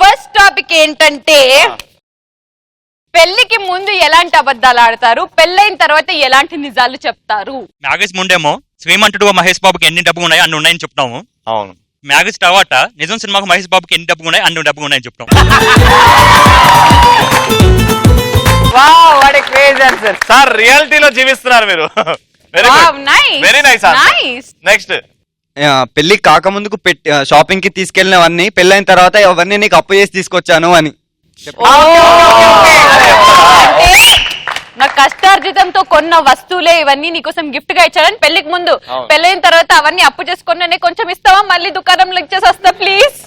First topic ఏంటంటే పెళ్లికి ముందు ఎలాంటి అబద్ధాలు ఆడతారు, పెళ్ళైన తర్వాత ఎలాంటి నిజాలు చెప్తారు. మ్యాగస్ ముండేమో శ్రీమంతుడు మహేష్ బాబుకి ఎన్ని డబ్బులు ఉన్నాయి అన్ని ఉన్నాయని చెప్తాము. అవును. మ్యాగస్ తర్వాత నిజం సినిమాకు మహేష్ బాబుకి ఎన్ని డబ్బులు ఉన్నాయి అన్ని డబ్బులు ఉన్నాయని చెప్తాం. సార్ రియాలిటీలో జీవిస్తున్నారు మీరు. Very nice. నెక్స్ట్, పెళ్లికి కాకముందుకు షాపింగ్ కి తీసుకెళ్ళినవన్నీ పెళ్ళైన తర్వాత ఎవరిని నీకు అప్పు చేసి తీసుకొచ్చాను అని. నా కష్టార్జితంతో కొన్న వస్తువులే ఇవన్నీ నీకోసం గిఫ్ట్ గా ఇచ్చాడని పెళ్లికి ముందు, పెళ్ళైన తర్వాత అవన్నీ అప్పు చేసుకున్నా కొంచెం ఇస్తావా, మళ్ళీ దుకాణంలో ఇచ్చేసి వస్తా ప్లీజ్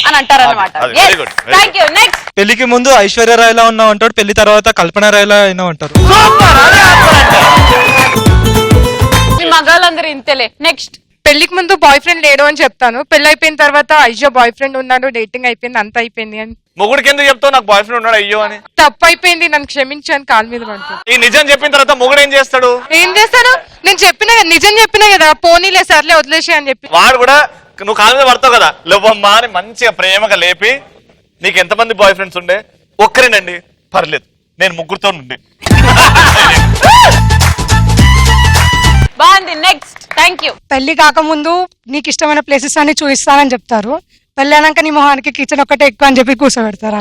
అని అంటారన్నమాట. నెక్స్ట్, పెళ్లికి ముందు ఐశ్వర్య రాయ్ లా ఉన్నావు అంటాడు, పెళ్లి తర్వాత కల్పన రాయ్ లా అయినా అంటారు. మగాళ్ళందరూ ఇంతేలే. నెక్స్ట్, పెళ్లికి ముందు బాయ్ ఫ్రెండ్ లేడు అని చెప్తాను, పెళ్లి అయిపోయిన తర్వాత అయ్యో బాయ్ ఫ్రెండ్ ఉన్నాడు, డేటింగ్ అయిపోయింది, అంత అయిపోయింది అని. మొగుడికి ఎందుకు చెప్తావు నాకు బాయ్ ఫ్రెండ్ ఉన్నాడు అయ్యో అని? తప్పు అయిపోయింది, నన్ను క్షమించాను కాలు మీద పడుతుంది. ఈ నిజం చెప్పిన తర్వాత మొగుడు ఏం చేస్తాడు? ఏం చేస్తాను, నేను చెప్పిన నిజం చెప్పినా కదా, పోనీలే సర్లే వదిలేసి అని చెప్పి. వాడు కూడా నువ్వు కాలు మీద పడతావు కదా, లేవమ్మా అని మంచిగా ప్రేమగా లేపి, నీకు ఎంతమంది బాయ్ ఫ్రెండ్స్ ఉండే? ఒక్కరేనండి, పర్లేదు నేను ముగ్గురుతో ఉండే. బాగుంది. Next, thank you. పెళ్లి కాకముందు నీకు ఇష్టమైన ప్లేసెస్ అన్ని చూపిస్తానని చెప్తారు, పెళ్లి అయినాక నీ మొహానికి కిచెన్ ఒకటే ఎక్కువ అని చెప్పి కూర్చోబెడతారు.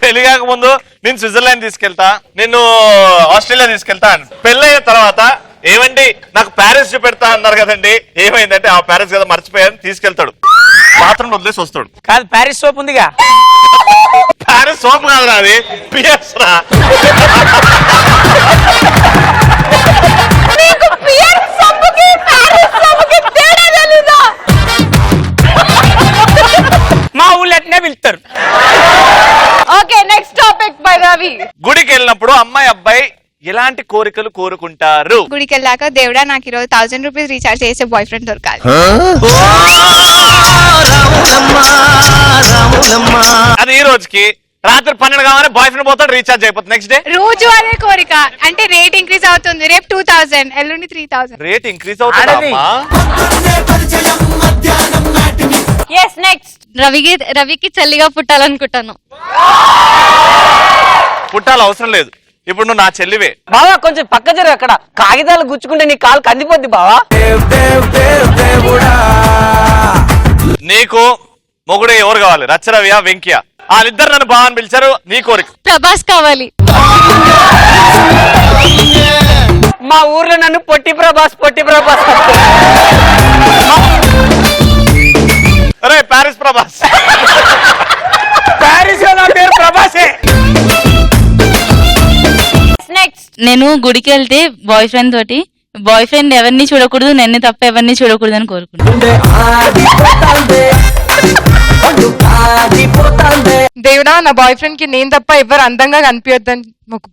పెళ్లి కాక ముందు నేను స్విట్జర్లాండ్ తీసుకెళ్తా, నిన్ను ఆస్ట్రేలియా తీసుకెళ్తా అని. పెళ్లి అయిన తర్వాత ఏమండి నాకు ప్యారిస్ చూపెడతా అన్నారు కదండి, ఏమైందంటే ఆ ప్యారిస్ కదా మర్చిపోయాను, తీసుకెళ్తాడు, బాత్రూమ్ వదిలేసి వస్తాడు. కాదు, ప్యారిస్ సోప్ ఉందిగా. ప్యారిస్ సోప్ కాదురా, అది పియర్స్ రా. మా ఊళ్ళో ఎట్నే పిలుస్తారు. Okay, next topic by Ravi. గుడికి వెళ్ళినప్పుడు అమ్మాయి అబ్బాయి ఎలాంటి కోరికలు కోరుకుంటారు? గుడికి వెళ్ళాక దేవుడా నాకు ఈరోజు 1000 రూపీస్ రీఛార్జ్ చేసే బాయ్ ఫ్రెండ్ దొరకాలి. అది ఈ రోజుకి. రాత్రి 12 కాగానే బాయ్ ఫ్రెండ్ పోతాడు, రీఛార్జ్ అయిపోతుంది. నెక్స్ట్ డే రోజు అదే కోరిక, అంటే రేట్ ఇంక్రీజ్ అవుతుంది, రేపు 2000, ఎల్లుండి 3000. రేట్ ఇంక్రీజ్ అవుతుంది. Yes, next. రవికి చల్లిగా పుట్టాలనుకుంటాను. పుట్టాలి అవసరం లేదు, ఇప్పుడు నువ్వు నా చెల్లివే. బావా కొంచెం పక్క జరుగు, అక్కడ కాగితాలు గుచ్చుకుంటే నీ కాలు కందిపోద్ది బావా. నీకు మొగుడు ఎవరు కావాలి, రచ్చరవియా వెంకియా? వాళ్ళిద్దరు నన్ను బాగా అని పిలిచారు, నీ కోరిక? ప్రభాస్ కావాలి. మా ఊర్లో నన్ను పొట్టి ప్రభాస్ అరే ప్యారిస్ ప్రభాస్. ప్యారిస్ నా పేరు ప్రభాసే. నెక్స్ట్, నేను గుడికి వెళ్తే బాయ్ ఫ్రెండ్ తోటి, బాయ్ ఫ్రెండ్ ఎవరిని చూడకూడదు, నన్ను తప్ప ఎవరిని చూడకూడదు అని కోరుకుంటున్నాను. దేవుడా నా బాయ్ ఫ్రెండ్ కి నేను తప్ప ఎవరు అందంగా కనిపించొద్దని మొక్కు.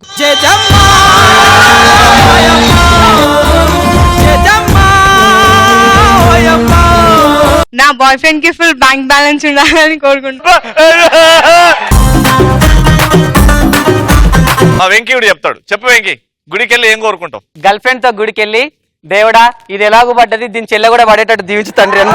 నా బాయ్ ఫ్రెండ్ కి ఫుల్ బ్యాంక్ బ్యాలెన్స్ ఉండాలని కోరుకుంటున్నా. మా వెంకీయుడు చెప్తాడు, చెప్పు వెంకీ, గుడికి వెళ్ళి ఏం కోరుకుంటావు? గర్ల్ ఫ్రెండ్ తో గుడికి వెళ్ళి దేవుడా ఇది ఎలాగో పడ్డది, దీని చెల్లె కూడా పడేటట్టు దీవించు తండ్రి అని.